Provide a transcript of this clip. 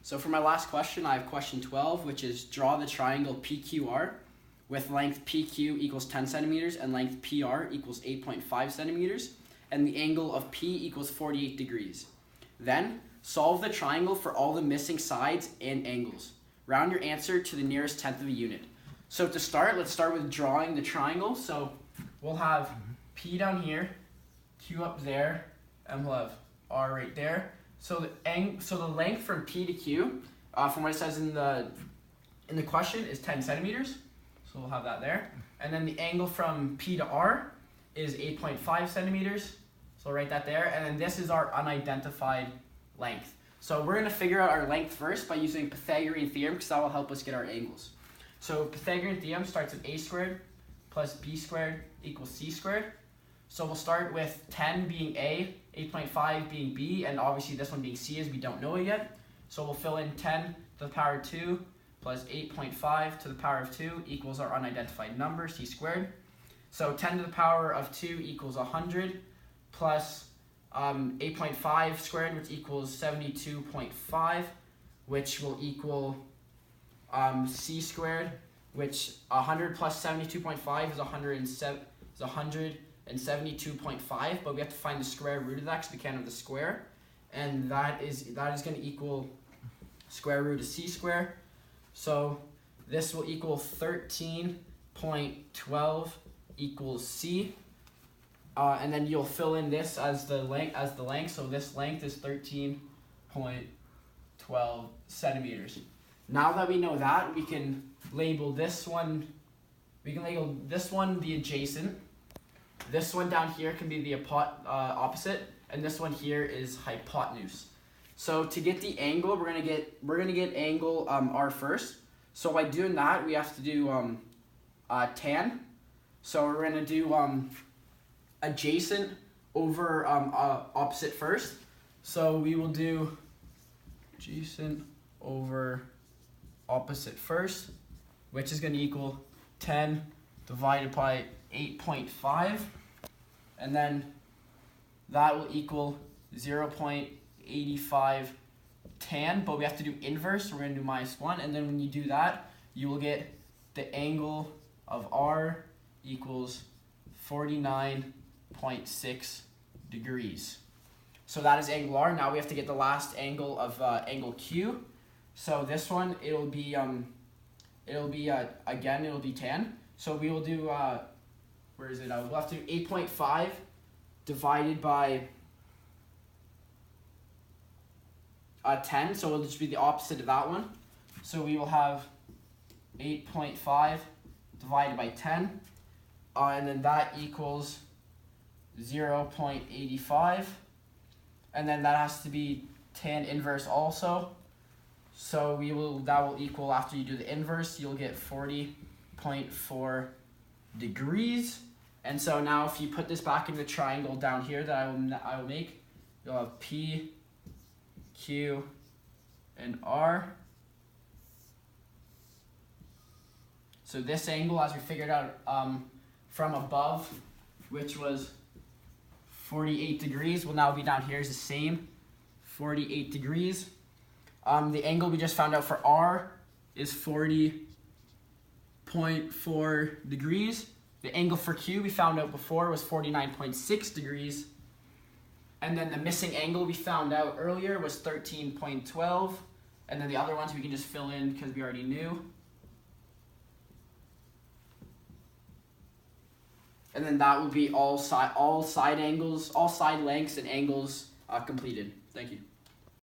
So for my last question, I have question 12, which is draw the triangle PQR with length PQ equals 10 centimeters and length PR equals 8.5 centimeters, and the angle of P equals 48 degrees. Then, solve the triangle for all the missing sides and angles. Round your answer to the nearest tenth of a unit. So to start, let's start with drawing the triangle. So we'll have P down here, Q up there, and we'll have R right there. So the length from P to Q, from what it says in the question, is 10 centimeters. So we'll have that there. And then the angle from P to R is 8.5 centimeters. So we'll write that there. And then this is our unidentified length. So we're going to figure out our length first by using Pythagorean theorem, because that will help us get our angles. So Pythagorean theorem starts with a squared plus b squared equals c squared. So we'll start with 10 being A, 8.5 being B, and obviously this one being C as we don't know it yet. So we'll fill in 10 to the power of 2 plus 8.5 to the power of 2 equals our unidentified number, C squared. So 10 to the power of 2 equals 100 plus 8.5 squared, which equals 72.5, which will equal C squared, which 100 plus 72.5 is 172.5, but we have to find the square root of that because we can't have the square, and that is going to equal square root of C squared. So this will equal 13.12 equals C, and then you'll fill in this as the length. So this length is 13.12 centimeters. Now that we know that, we can label this one. We can label this one the adjacent. This one down here can be the opposite, and this one here is hypotenuse. So to get the angle, we're gonna get angle R first. So by doing that, we have to do tan. So we're gonna do adjacent over opposite first. So we will do adjacent over opposite first, which is gonna equal 10 divided by 8.5, and then that will equal 0.85 tan, but we have to do inverse, so we're going to do -1, and then when you do that, you will get the angle of R equals 49.6 degrees. So that is angle R. Now we have to get the last angle of angle Q. So this one, it'll be tan. So we will do, where is it? We'll have to do 8.5 divided by 10, so it'll just be the opposite of that one. So we will have 8.5 divided by 10, and then that equals 0.85, and then that has to be tan inverse also. So that will equal, after you do the inverse, you'll get 40.4 degrees. And so now if you put this back in the triangle down here that I will make, you'll have P, Q, and R. So this angle, as we figured out from above, which was 48 degrees, will now be down here is the same, 48 degrees. The angle we just found out for R is 40.4 degrees. The angle for Q we found out before was 49.6 degrees. And then the missing angle we found out earlier was 13.12. And then the other ones we can just fill in because we already knew. And then that will be all side angles, all side lengths and angles completed. Thank you.